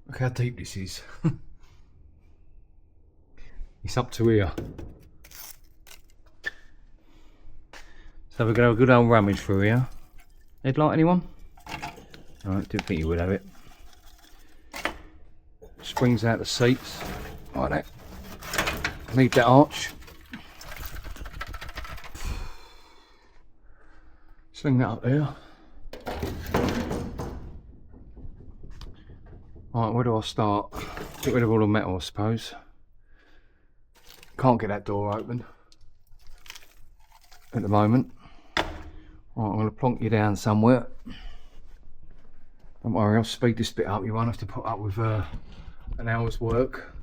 Look how deep this is. It's up to here. So we're going to have a good old rummage through here. Headlight, anyone? Alright, didn't think you would have it. Springs out the seats. Like that. Need that arch. Sling that up there. Alright, where do I start? Get rid of all the metal, I suppose. Can't get that door open at the moment. Right, I'm going to plonk you down somewhere. Don't worry, I'll speed this bit up. You won't have to put up with an hour's work.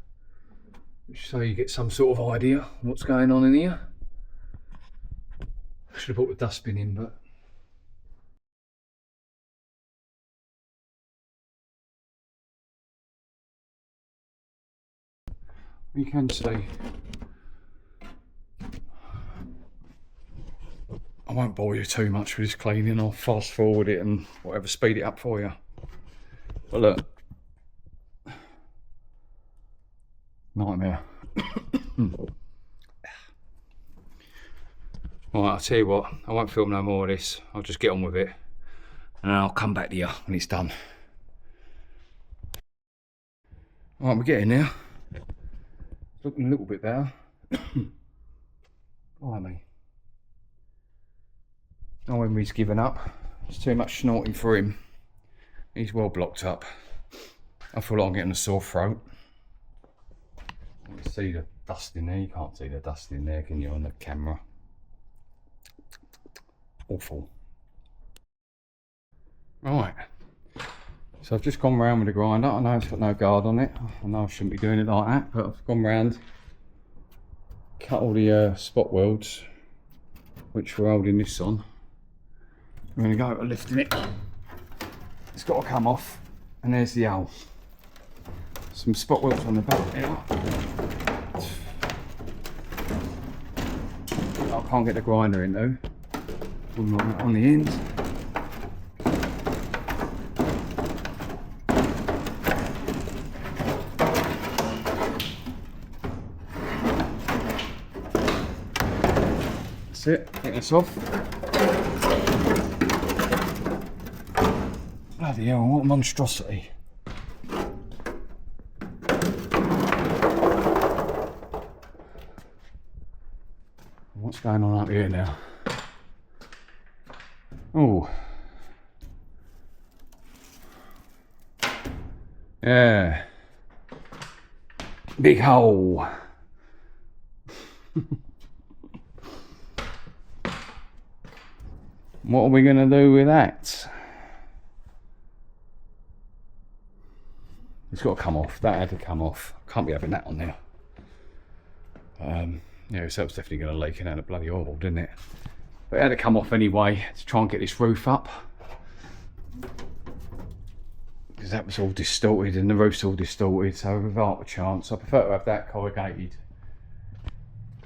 So you get some sort of idea of what's going on in here. I should have put the dustbin in, but... You can see. I won't bore you too much with this cleaning. I'll fast forward it and whatever, speed it up for you. But look, nightmare. Right, I'll tell you what, I won't film no more of this. I'll just get on with it and I'll come back to you when it's done. Right, we're getting there. It's looking a little bit better. Blimey. No one he's given up. It's too much snorting for him. He's well blocked up. I feel like I'm getting a sore throat. You can see the dust in there. You can't see the dust in there, can you, on the camera? Awful. Right. So I've just gone round with the grinder. I know it's got no guard on it. I know I shouldn't be doing it like that, but I've gone round, cut all the spot welds, which we're holding this on. I'm going to go to lifting it. It's got to come off, and there's the owl. Some spot welds on the back there. I can't get the grinder in though. On the end. That's it. Get this off. Bloody hell, what a monstrosity. What's going on up here now? Oh. Yeah. Big hole. What are we going to do with that? It's got to come off. That had to come off. Can't be having that on there. Yeah, so that was definitely going to leak, and had a bloody horrible, didn't it? But it had to come off anyway to try and get this roof up. Because that was all distorted and the roof's all distorted, so without a chance, I prefer to have that corrugated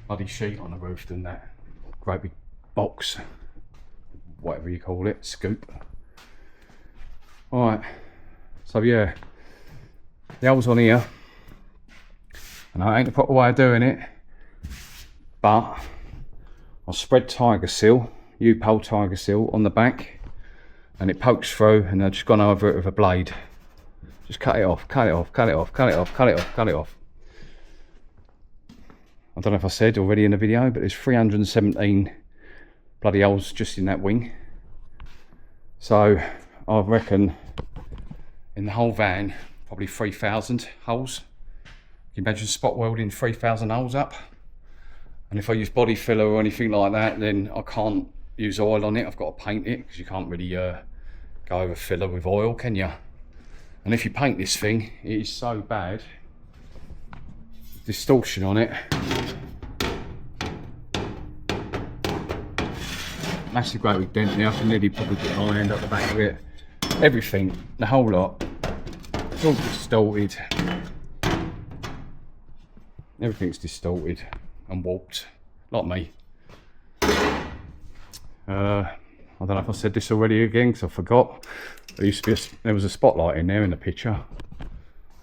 bloody sheet on the roof than that great big box, whatever you call it, scoop. Alright, so yeah, the hole's on here, and I ain't the proper way of doing it, but I'll spread tiger seal, U-pole tiger seal on the back, and it pokes through, and I've just gone over it with a blade. Just cut it off, cut it off, cut it off, cut it off, cut it off, cut it off. I don't know if I said already in the video, but there's 317 bloody holes just in that wing. So I reckon in the whole van, probably 3,000 holes. Can you imagine spot welding 3,000 holes up? And if I use body filler or anything like that, then I can't use oil on it. I've got to paint it, because you can't really go over filler with oil, can you? And if you paint this thing, it is so bad. Distortion on it. Massive great big dent there. I can nearly probably get my hand up the back of it. Everything, the whole lot. It's all distorted. Everything's distorted and warped, like me. I don't know if I said this already again, because I forgot. There used to be there was a spotlight in there in the picture.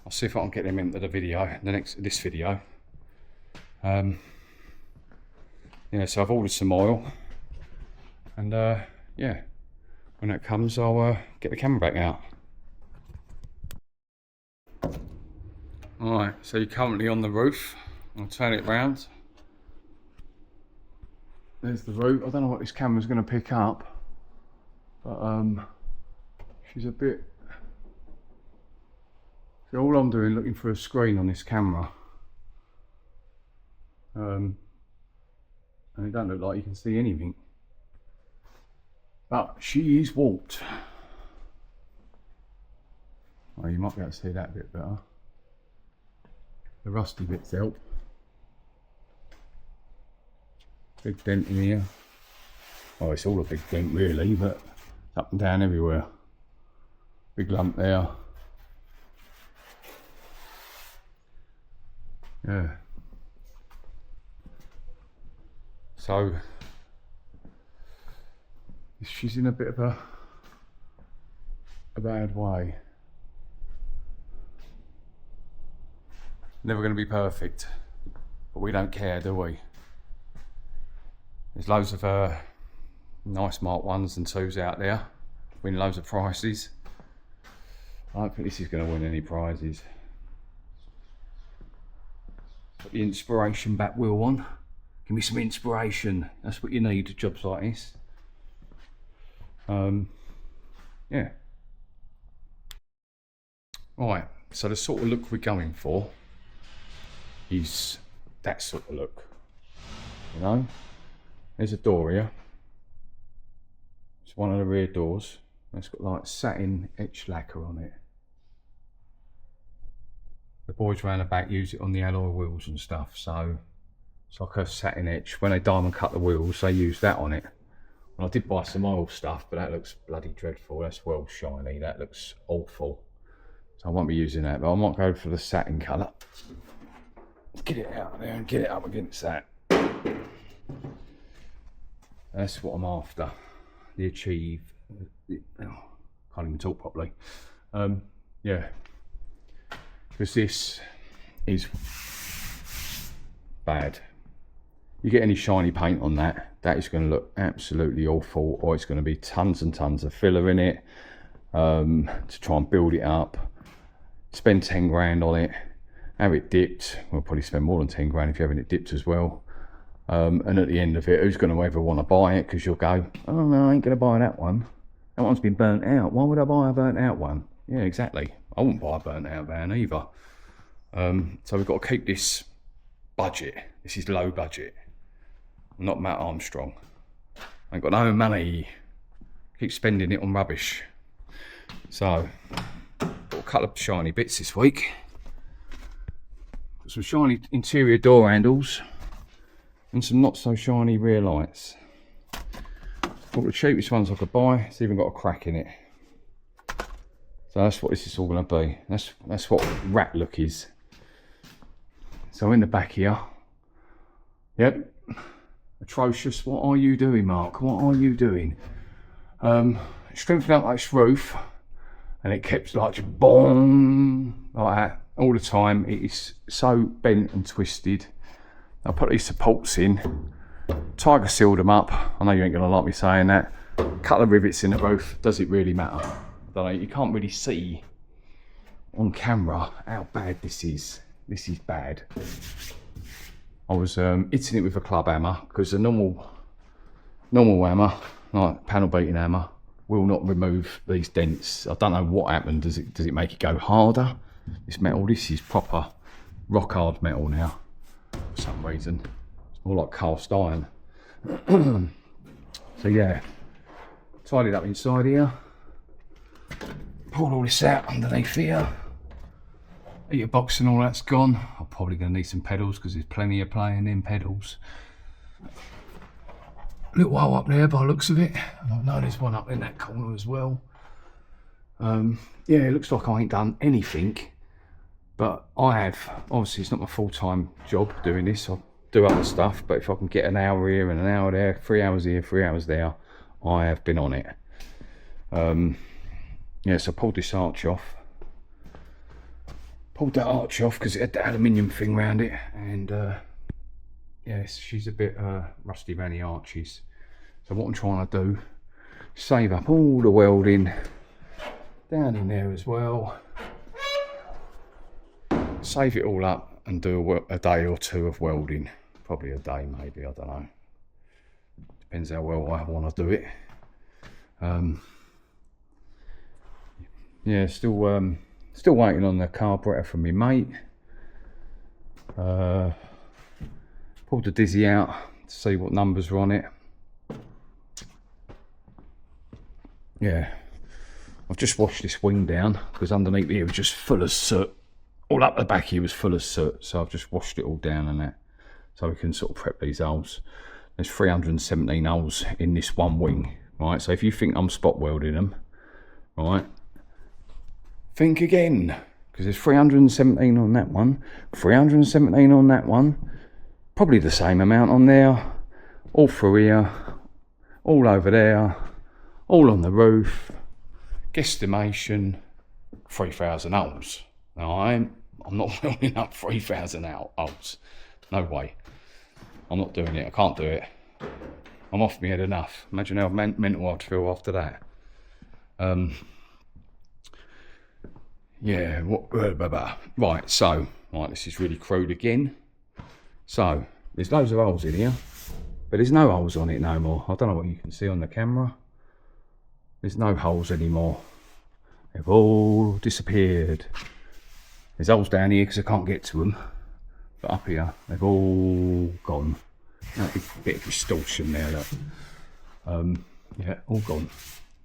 I'll see if I can get them into the video, this video. Yeah, so I've ordered some oil, and yeah, when that comes, I'll get the camera back out. Alright, so you're currently on the roof. I'll turn it round. There's the roof. I don't know what this camera's going to pick up, but she's a bit... So all I'm doing, looking for a screen on this camera, and it don't look like you can see anything, but she is warped. Oh, you might be able to see that a bit better. The rusty bits help. Big dent in here. Oh, it's all a big dent really, but it's up and down everywhere. Big lump there. Yeah. So she's in a bit of a bad way. Never going to be perfect, but we don't care, do we? There's loads of nice Mark 1s and 2s out there, win loads of prizes. I don't think this is going to win any prizes. Put the inspiration back wheel on. Give me some inspiration. That's what you need at jobs like this. Yeah. Right, so the sort of look we're going for is that sort of look. You know? There's a door here. It's one of the rear doors. It's got like satin etched lacquer on it. The boys round the back use it on the alloy wheels and stuff, so it's like a satin etch. When they diamond cut the wheels, they use that on it. And I did buy some oil stuff, but that looks bloody dreadful. That's well shiny. That looks awful. So I won't be using that, but I might go for the satin colour. Get it out there and get it up against that. That's what I'm after. The achieve. Oh, can't even talk properly. Yeah. Because this is bad. You get any shiny paint on that, that is going to look absolutely awful, or it's going to be tons and tons of filler in it to try and build it up. Spend 10 grand on it, have it dipped. We'll probably spend more than 10 grand if you're having it dipped as well. And at the end of it, who's going to ever want to buy it? Because you'll go, oh no, I ain't going to buy that one. That one's been burnt out. Why would I buy a burnt out one? Yeah, exactly. I wouldn't buy a burnt out van either. So we've got to keep this budget. This is low budget. I'm not Matt Armstrong. I ain't got no money. Keep spending it on rubbish. So, got a couple of shiny bits this week. Got some shiny interior door handles and some not so shiny rear lights. Got the cheapest ones I could buy. It's even got a crack in it. So that's what this is all going to be. That's what rat look is. So in the back here, yep, atrocious. What are you doing, Mark? What are you doing? Strengthening up this roof, and it kept like boom like that all the time. It is so bent and twisted. I put these supports in, tiger sealed them up. I know you ain't gonna like me saying that. Couple of rivets in the roof. Does it really matter? I don't know. You can't really see on camera how bad this is. This is bad. I was hitting it with a club hammer because a normal hammer, like panel beating hammer, will not remove these dents. I don't know what happened. Does it make it go harder? This metal, this is proper rock hard metal now for some reason. It's more like cast iron. So yeah, tidied up inside here. Pulled all this out underneath here. Heater box and all that's gone. I'm probably going to need some pedals because there's plenty of play in them pedals. Little hole up there by the looks of it. And I know there's one up in that corner as well. Yeah, it looks like I ain't done anything. But I have. Obviously, it's not my full-time job doing this. I do other stuff. But if I can get an hour here and an hour there, 3 hours here, 3 hours there, I have been on it. Yeah, so I pulled this arch off. pulled that arch off because it had that aluminium thing around it, and yes, she's a bit rusty around the arches. So what I'm trying to do, save up all the welding down in there as well, save it all up and do a day or two of welding. Probably a day, maybe, I don't know. Depends how well I want to do it. Yeah, still waiting on the carburetor from my mate. Pulled the dizzy out to see what numbers were on it. Yeah, I've just washed this wing down because underneath here was just full of soot. All up the back here was full of soot, so I've just washed it all down and that, so we can sort of prep these holes. There's 317 holes in this one wing, right? So if you think I'm spot welding them, right, think again, because there's 317 on that one, 317 on that one, probably the same amount on there, all through here, all over there, all on the roof. Guesstimation 3,000 holes. Now I'm not welding up 3,000 holes. No way. I'm not doing it. I can't do it. I'm off my head enough. Imagine how mental I'd feel after that. Yeah. Right. So, right. This is really crude again. So there's loads of holes in here, but there's no holes on it no more. I don't know what you can see on the camera. There's no holes anymore. They've all disappeared. There's holes down here because I can't get to them. But up here, they've all gone. That bit of distortion there, look. Yeah, all gone.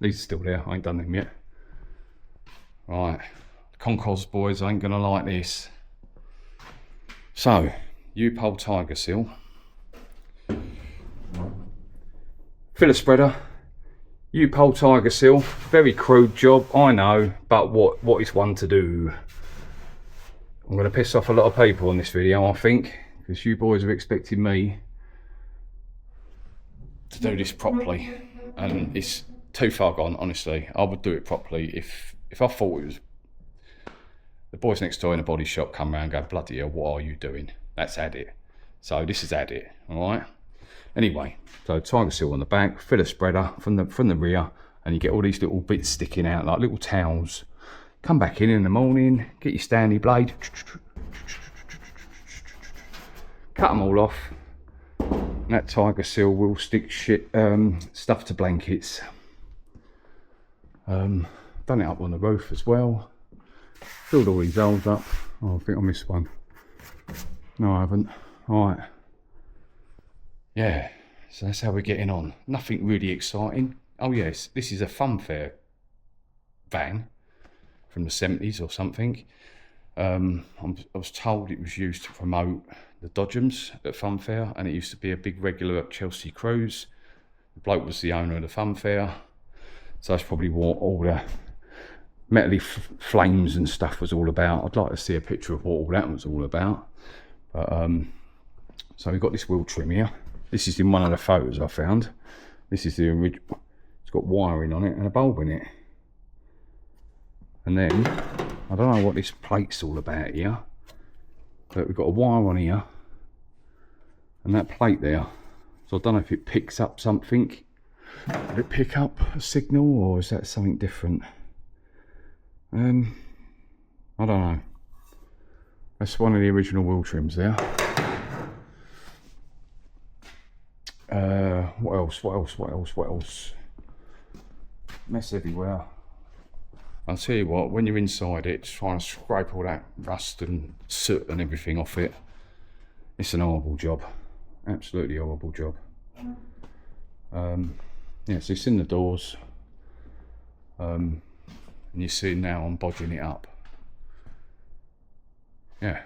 These are still there. I ain't done them yet. Right. Concours boys ain't going to like this. So, U-pole tiger seal. Filler spreader. U-pole tiger seal, very crude job, I know, but what is one to do? I'm going to piss off a lot of people on this video, I think, because you boys are expecting me to do this properly, and it's too far gone, honestly. I would do it properly if I thought it was... The boys next door in the body shop come around and go, bloody hell, what are you doing? That's Adit. So this is Adit, alright? Anyway, so tiger seal on the back, filler spreader from the rear, and you get all these little bits sticking out like little towels. Come back in the morning, get your Stanley blade, cut them all off. And that tiger seal will stick stuff to blankets. Done it up on the roof as well. Filled all these holes up. Oh, I think I missed one. No, I haven't. All right. Yeah, so that's how we're getting on. Nothing really exciting. Oh yes, this is a funfair van from the 70s or something. I was told it was used to promote the Dodgems at funfair, and it used to be a big regular at Chelsea Cruise. The bloke was the owner of the funfair, so that's probably what all the metally flames and stuff was all about. I'd like to see a picture of what all that was all about. But so we've got this wheel trim here. This is in one of the photos I found. This is the original. It's got wiring on it and a bulb in it. And then, I don't know what this plate's all about here, but we've got a wire on here and that plate there. So I don't know if it picks up something. Did it pick up a signal, or is that something different? I don't know. That's one of the original wheel trims there. What else? Mess everywhere. I'll tell you what, when you're inside it, trying to scrape all that rust and soot and everything off it, it's an horrible job. Absolutely horrible job. Yeah, so it's in the doors. And you see now I'm bodging it up. Yeah.